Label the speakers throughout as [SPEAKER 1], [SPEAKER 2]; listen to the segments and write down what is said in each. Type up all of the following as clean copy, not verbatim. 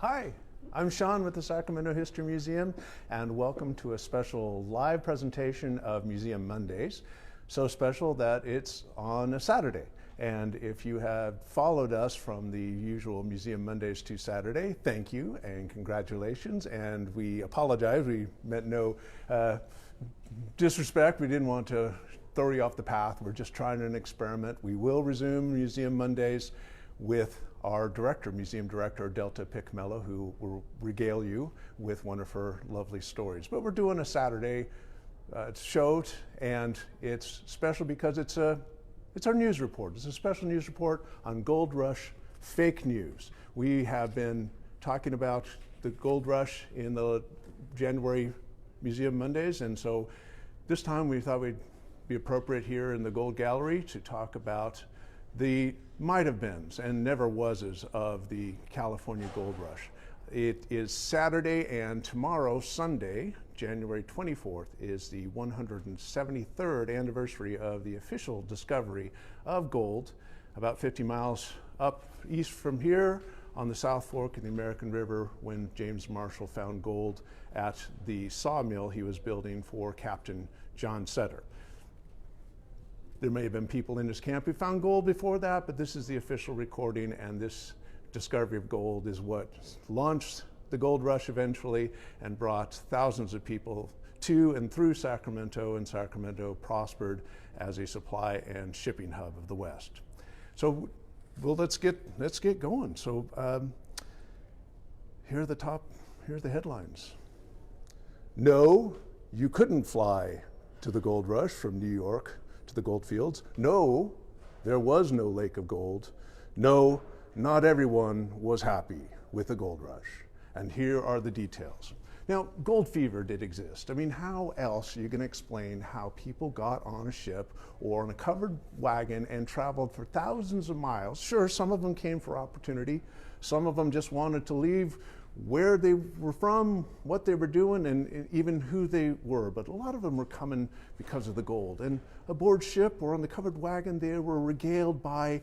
[SPEAKER 1] Hi, I'm Sean with the Sacramento History Museum, and welcome to a special live presentation of Museum Mondays. So special that it's on a Saturday. And if you have followed us from the usual Museum Mondays to Saturday, thank you and congratulations. And we apologize, we meant no disrespect. We didn't want to throw you off the path. We're just trying an experiment. We will resume Museum Mondays with our director, museum director, Delta Picmello, who will regale you with one of her lovely stories. But we're doing a Saturday show, and it's special because it's our news report. It's a special news report on Gold Rush fake news. We have been talking about the Gold Rush in the January Museum Mondays, and so this time we thought we'd be appropriate here in the Gold Gallery to talk about the might-have-beens and never-wases of the California Gold Rush. It is Saturday, and tomorrow, Sunday, January 24th, is the 173rd anniversary of the official discovery of gold, about 50 miles up east from here on the South Fork of the American River, when James Marshall found gold at the sawmill he was building for Captain John Sutter. There may have been people in his camp who found gold before that, but this is the official recording, and this discovery of gold is what launched the gold rush eventually and brought thousands of people to and through Sacramento, and Sacramento prospered as a supply and shipping hub of the West. So, well, let's get going. So here are the headlines. No, you couldn't fly to the gold rush from New York to the gold fields. No, there was no lake of gold. No, not everyone was happy with the gold rush. And here are the details. Now, gold fever did exist. I mean, how else are you going to explain how people got on a ship or on a covered wagon and traveled for thousands of miles? Sure, some of them came for opportunity. Some of them just wanted to leave where they were from, what they were doing, and even who they were. But a lot of them were coming because of the gold. And aboard ship or on the covered wagon, they were regaled by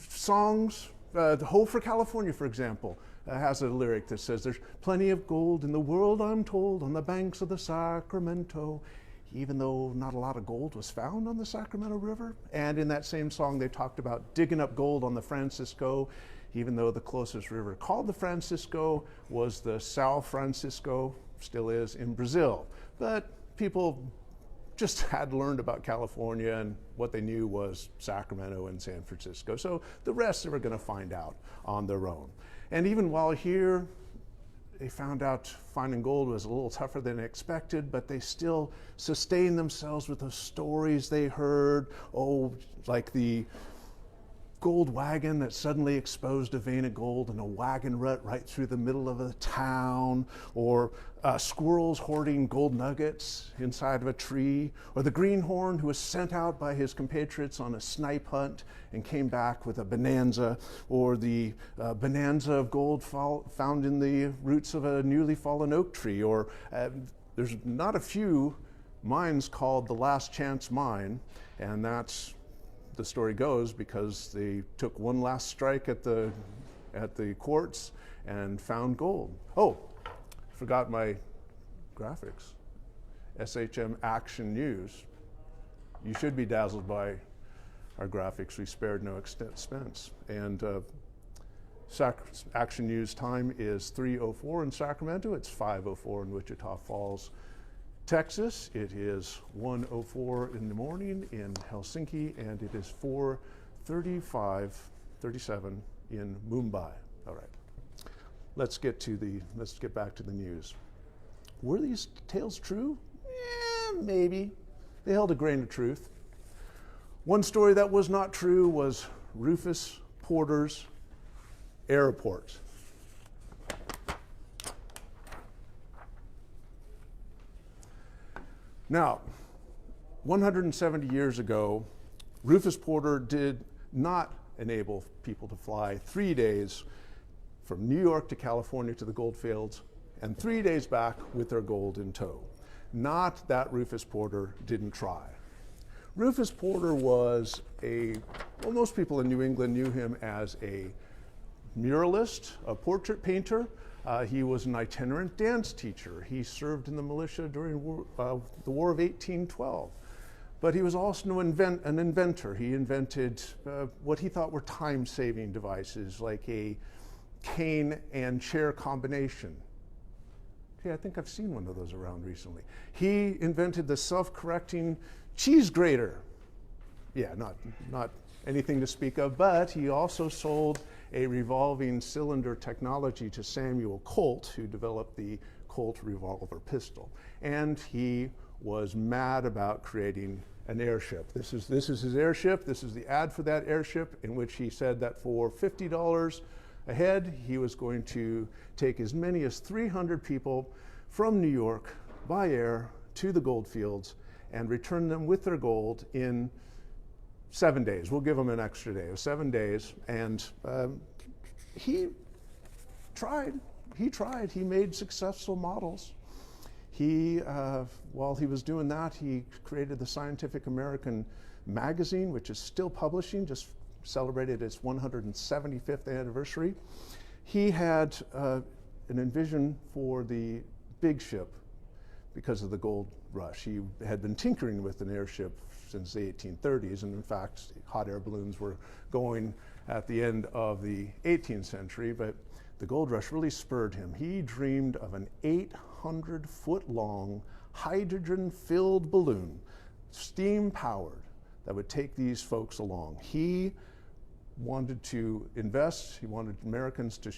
[SPEAKER 1] songs. The Hope for California, for example, has a lyric that says, "There's plenty of gold in the world, I'm told, on the banks of the Sacramento," even though not a lot of gold was found on the Sacramento River. And in that same song, they talked about digging up gold on the Francisco, even though the closest river called the Francisco was the São Francisco, still is, in Brazil. But people just had learned about California, and what they knew was Sacramento and San Francisco. So the rest they were going to find out on their own. And even while here, they found out finding gold was a little tougher than expected, but they still sustained themselves with the stories they heard. Oh, like the gold wagon that suddenly exposed a vein of gold in a wagon rut right through the middle of a town, or squirrels hoarding gold nuggets inside of a tree, or the greenhorn who was sent out by his compatriots on a snipe hunt and came back with a bonanza, or the bonanza of gold found in the roots of a newly fallen oak tree, or there's not a few mines called the Last Chance Mine, and that's, the story goes, because they took one last strike at the quartz and found gold. Oh, forgot my graphics. SHM Action News. You should be dazzled by our graphics. We spared no expense. And Action News time is 3:04 in Sacramento. It's 5:04 in Wichita Falls, Texas. It is 1:04 in the morning in Helsinki, and it is 4:37 in Mumbai. All right, let's get back to the news. Were these tales true? Maybe. They held a grain of truth. One story that was not true was Rufus Porter's airport. Now, 170 years ago, Rufus Porter did not enable people to fly 3 days from New York to California to the gold fields and 3 days back with their gold in tow. Not that Rufus Porter didn't try. Rufus Porter was well, most people in New England knew him as a muralist, a portrait painter. He was an itinerant dance teacher. He served in the militia during the War of 1812. But he was also an inventor. He invented what he thought were time-saving devices, like a cane and chair combination. Yeah, I think I've seen one of those around recently. He invented the self-correcting cheese grater. Yeah, not anything to speak of, but he also sold a revolving cylinder technology to Samuel Colt, who developed the Colt revolver pistol. And he was mad about creating an airship. This is his airship. This is the ad for that airship, in which he said that for $50 a head, he was going to take as many as 300 people from New York by air to the gold fields and return them with their gold in 7 days. We'll give them an extra day, 7 days. And he tried. He made successful models. While he was doing that, he created the Scientific American magazine, which is still publishing, just celebrated its 175th anniversary. He had an envision for the big ship because of the gold rush. He had been tinkering with an airship since the 1830s, and in fact, hot air balloons were going at the end of the 18th century, but the gold rush really spurred him. He dreamed of an 800-foot-long hydrogen-filled balloon, steam-powered, that would take these folks along. He wanted to invest. He wanted Americans to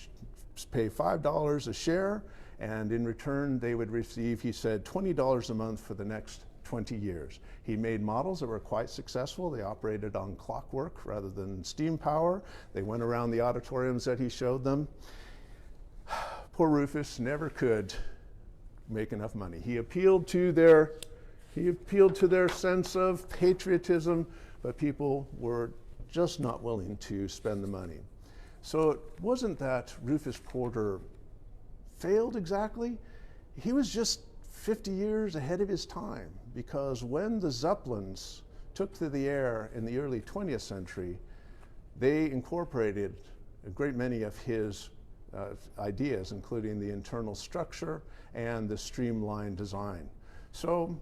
[SPEAKER 1] pay $5 a share, and in return they would receive, he said, $20 a month for the next 20 years. He made models that were quite successful. They operated on clockwork rather than steam power. They went around the auditoriums that he showed them. Poor Rufus never could make enough money. He appealed to their sense of patriotism, but people were just not willing to spend the money. So it wasn't that Rufus Porter failed exactly. He was just 50 years ahead of his time, because when the Zeppelins took to the air in the early 20th century, they incorporated a great many of his ideas, including the internal structure and the streamlined design. So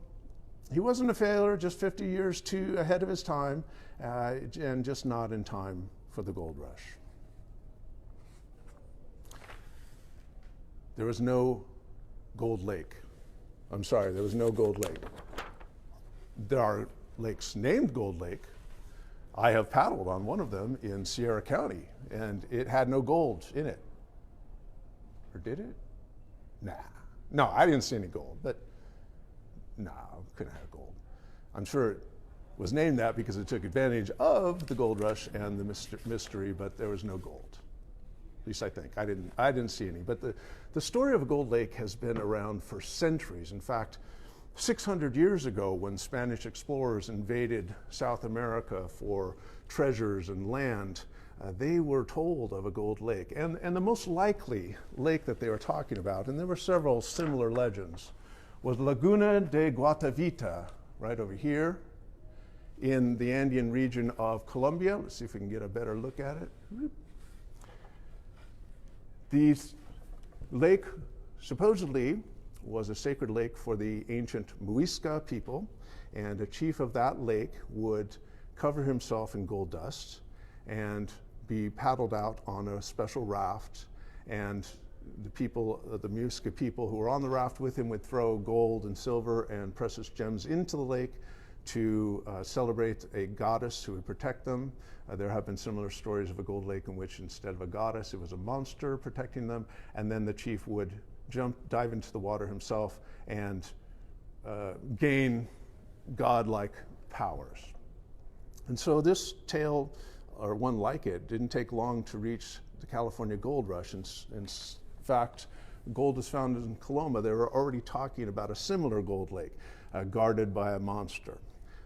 [SPEAKER 1] he wasn't a failure, just 50 years too ahead of his time, and just not in time for the gold rush. There was no Gold Lake. I'm sorry, there was no Gold Lake. There are lakes named Gold Lake. I have paddled on one of them in Sierra County, and it had no gold in it. Or did it? Nah. No, I didn't see any gold, but no, couldn't have gold. I'm sure it was named that because it took advantage of the gold rush and the mystery, but there was no gold. At least I think. I didn't see any. But the story of Gold Lake has been around for centuries. In fact, 600 years ago, when Spanish explorers invaded South America for treasures and land, they were told of a gold lake. And the most likely lake that they were talking about, and there were several similar legends, was Laguna de Guatavita, right over here in the Andean region of Colombia. Let's see if we can get a better look at it. The lake supposedly was a sacred lake for the ancient Muisca people, and a chief of that lake would cover himself in gold dust and be paddled out on a special raft, and the people, the Muisca people who were on the raft with him, would throw gold and silver and precious gems into the lake to celebrate a goddess who would protect them. There have been similar stories of a gold lake in which instead of a goddess, it was a monster protecting them, and then the chief would dive into the water himself and gain godlike powers. And so this tale, or one like it, didn't take long to reach the California gold rush. In fact, gold is found in Coloma. They were already talking about a similar gold lake guarded by a monster.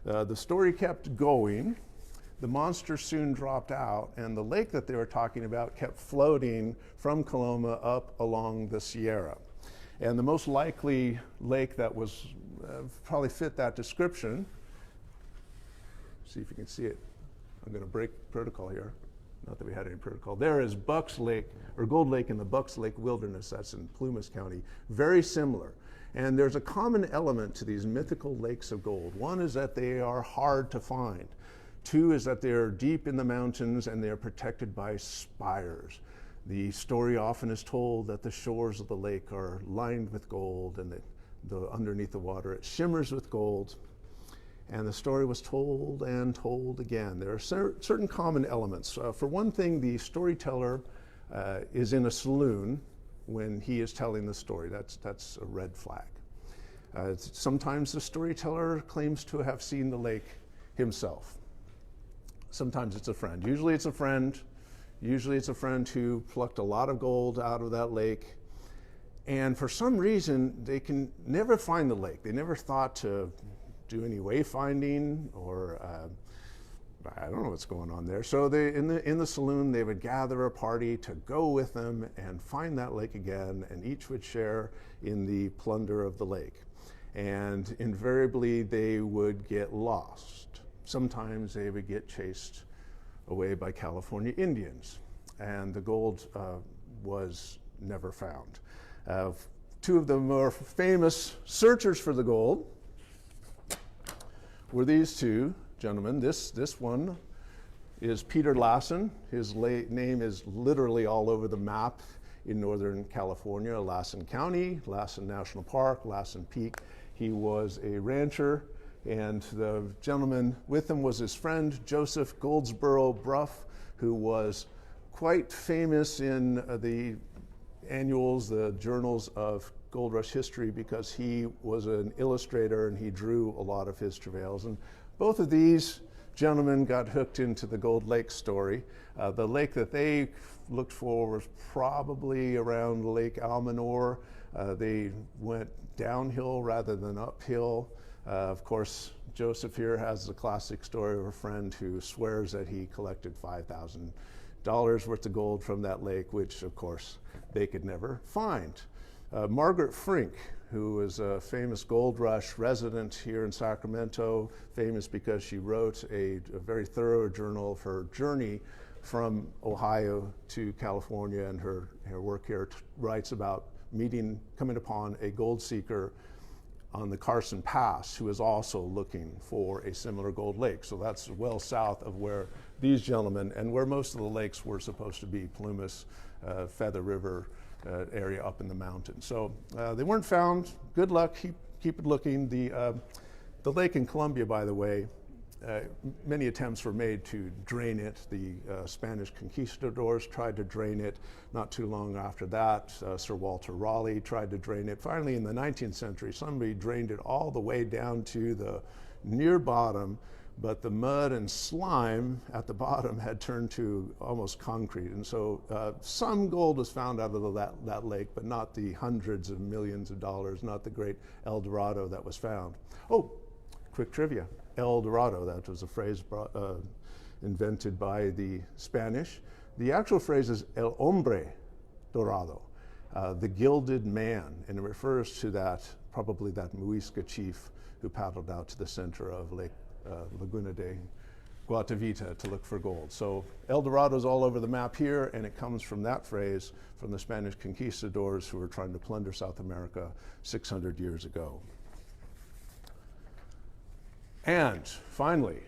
[SPEAKER 1] The story kept going. The monster soon dropped out, and the lake that they were talking about kept floating from Coloma up along the Sierra. And the most likely lake that was probably fit that description, see if you can see it. I'm going to break protocol here. not that we had any protocol. There is Bucks Lake, or Gold Lake in the Bucks Lake Wilderness, that's in Plumas County, very similar. And there's a common element to these mythical lakes of gold. One is that they are hard to find. Two is that they're deep in the mountains and they're protected by spires. The story often is told that the shores of the lake are lined with gold, and underneath the water it shimmers with gold. And the story was told and told again. There are certain common elements. For one thing, the storyteller is in a saloon when he is telling the story. That's a red flag. Sometimes the storyteller claims to have seen the lake himself. Sometimes it's a friend. Usually it's a friend. Usually it's a friend who plucked a lot of gold out of that lake. And for some reason, they can never find the lake. They never thought to do any wayfinding, or I don't know what's going on there. So they, in the saloon, they would gather a party to go with them and find that lake again, and each would share in the plunder of the lake. And invariably, they would get lost. Sometimes they would get chased away by California Indians, and the gold was never found. Two of the more famous searchers for the gold were these two gentlemen. This one is Peter Lassen. His name is literally all over the map in Northern California: Lassen County, Lassen National Park, Lassen Peak. He was a rancher, and the gentleman with him was his friend Joseph Goldsboro Bruff, who was quite famous in the annuals, the journals of Gold Rush history, because he was an illustrator and he drew a lot of his travails. And both of these gentlemen got hooked into the Gold Lake story. The lake that they looked for was probably around Lake Almanor. They went downhill rather than uphill. Of course, Joseph here has the classic story of a friend who swears that he collected $5,000 worth of gold from that lake, which of course they could never find. Margaret Frink, who was a famous Gold Rush resident here in Sacramento, famous because she wrote a very thorough journal of her journey from Ohio to California, and her work here writes about coming upon a gold seeker on the Carson Pass who is also looking for a similar gold lake. So that's well south of where these gentlemen, and where most of the lakes were supposed to be, Plumas, Feather River area up in the mountains. So they weren't found. Good luck, keep it looking. The lake in Colombia, by the way, many attempts were made to drain it. The Spanish conquistadors tried to drain it. Not too long after that, Sir Walter Raleigh tried to drain it. Finally, in the 19th century, somebody drained it all the way down to the near bottom, but the mud and slime at the bottom had turned to almost concrete. And so some gold was found out of that lake, but not the hundreds of millions of dollars, not the great El Dorado that was found. Oh, quick trivia. El Dorado, that was a phrase invented by the Spanish. The actual phrase is El Hombre Dorado, the gilded man, and it refers to that, probably that Muisca chief who paddled out to the center of Lake Laguna de Guatavita to look for gold. So El Dorado is all over the map here, and it comes from that phrase from the Spanish conquistadors who were trying to plunder South America 600 years ago. And finally,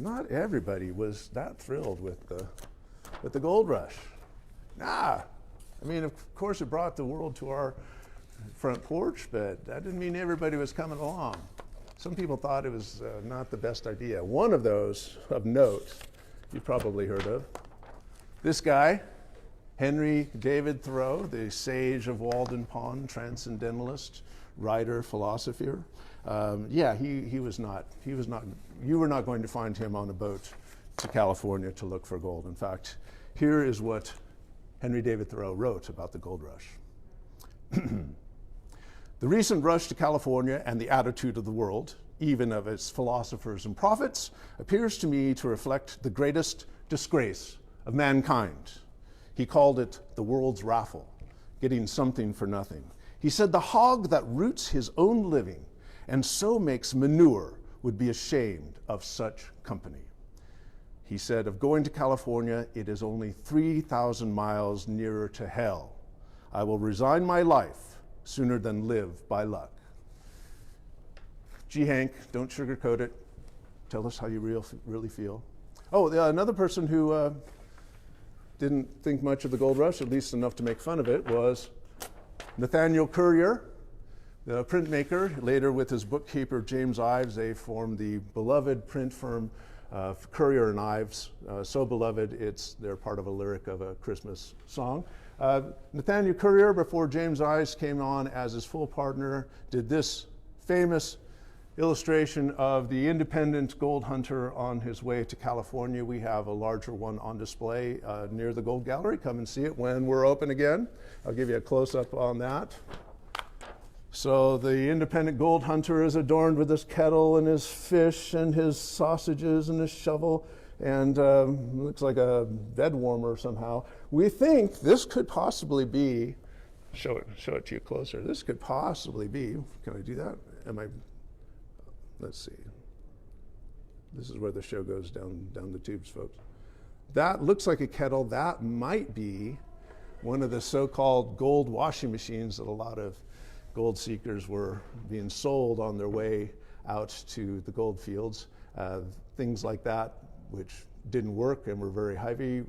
[SPEAKER 1] not everybody was that thrilled with the gold rush. I mean, of course, it brought the world to our front porch, but that didn't mean everybody was coming along. Some people thought it was not the best idea. One of those of note, you probably heard of, this guy, Henry David Thoreau, the sage of Walden Pond, transcendentalist, writer, philosopher. He was not, you were not going to find him on a boat to California to look for gold. In fact, here is what Henry David Thoreau wrote about the gold rush. The recent rush to California and the attitude of the world, even of its philosophers and prophets, appears to me to reflect the greatest disgrace of mankind. He called it the world's raffle, getting something for nothing. He said the hog that roots his own living and so makes manure would be ashamed of such company. He said, of going to California, it is only 3,000 miles nearer to hell. I will resign my life sooner than live by luck. Gee, Hank, don't sugarcoat it. Tell us how you really feel. Oh, another person who didn't think much of the gold rush, at least enough to make fun of it, was Nathaniel Currier, the printmaker. Later, with his bookkeeper, James Ives, they formed the beloved print firm Currier and Ives. So beloved, they're part of a lyric of a Christmas song. Nathaniel Currier, before James Ives came on as his full partner, did this famous illustration of the independent gold hunter on his way to California. We have a larger one on display near the Gold Gallery. Come and see it when we're open again. I'll give you a close-up on that. So the independent gold hunter is adorned with his kettle and his fish and his sausages and his shovel, and looks like a bed warmer somehow. We think this could possibly be, show it to you closer. This could possibly be, can I do that? Let's see. This is where the show goes down the tubes, folks. That looks like a kettle. That might be one of the so-called gold washing machines that a lot of gold seekers were being sold on their way out to the gold fields. Things like that, which didn't work and were very heavy.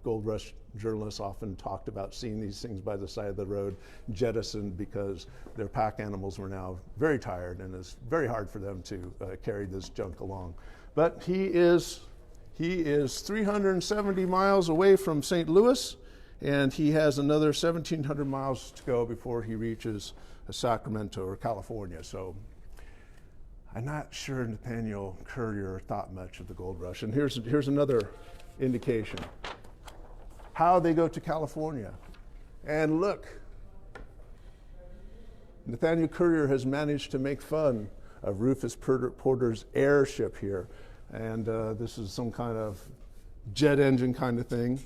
[SPEAKER 1] Gold rush journalists often talked about seeing these things by the side of the road jettisoned because their pack animals were now very tired and it's very hard for them to carry this junk along. But he is 370 miles away from St. Louis, and he has another 1,700 miles to go before he reaches Sacramento or California. So I'm not sure Nathaniel Currier thought much of the gold rush. And here's another indication. How they go to California. And look, Nathaniel Currier has managed to make fun of Rufus Porter's airship here. And this is some kind of jet engine kind of thing.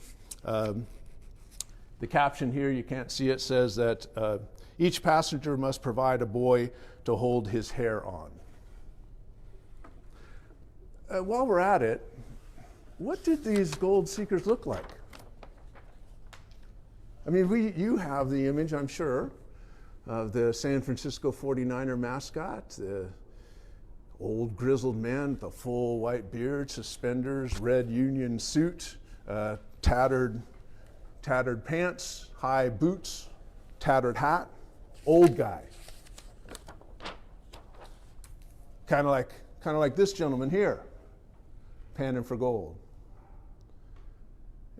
[SPEAKER 1] The caption here, you can't see it, says that each passenger must provide a boy to hold his hair on. While we're at it, what did these gold seekers look like? I mean, you have the image, I'm sure, of the San Francisco 49er mascot, the old grizzled man with a full white beard, suspenders, red Union suit, tattered pants, high boots, tattered hat, old guy. Kind of like this gentleman here, panning for gold.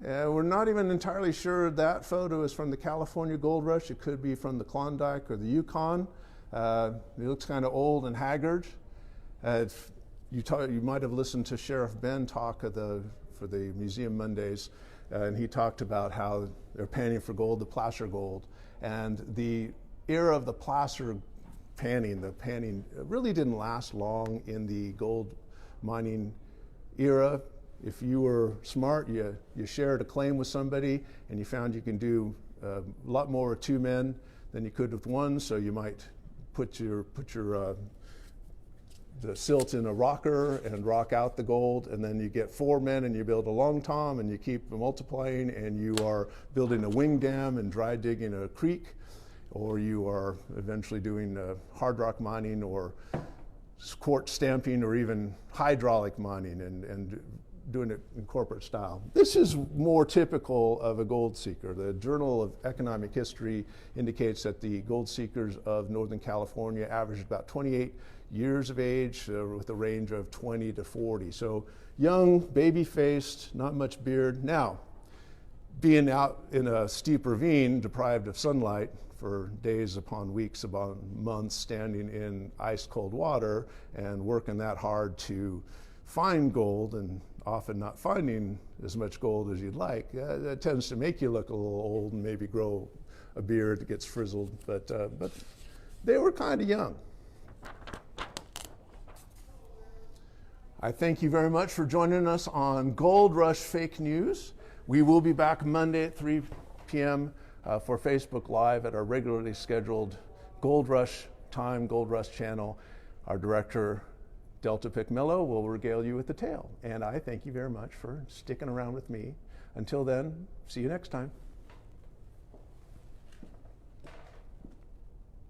[SPEAKER 1] We're not even entirely sure that photo is from the California Gold Rush. It could be from the Klondike or the Yukon. He looks kind of old and haggard. You might have listened to Sheriff Ben talk for the Museum Mondays, and he talked about how they're panning for gold, the placer gold. And the era of the placer panning, the panning really didn't last long in the gold mining era. If you were smart, you shared a claim with somebody and you found you can do a lot more with two men than you could with one, so you might put the silt in a rocker and rock out the gold, and then you get four men and you build a long tom and you keep multiplying, and you are building a wing dam and dry digging a creek, or you are eventually doing hard rock mining or quartz stamping or even hydraulic mining and doing it in corporate style. This is more typical of a gold seeker. The Journal of Economic History indicates that the gold seekers of Northern California averaged about 28 years of age with a range of 20 to 40. So young, baby-faced, not much beard. Now, being out in a steep ravine, deprived of sunlight for days upon weeks, upon months, standing in ice-cold water and working that hard to find gold and often not finding as much gold as you'd like, that tends to make you look a little old and maybe grow a beard that gets frizzled, but they were kind of young. I thank you very much for joining us on Gold Rush Fake News. We will be back Monday at 3 p.m. For Facebook Live at our regularly scheduled Gold Rush time, Gold Rush channel. Our director, Delta Picmillo will regale you with the tale. And I thank you very much for sticking around with me. Until then, see you next time.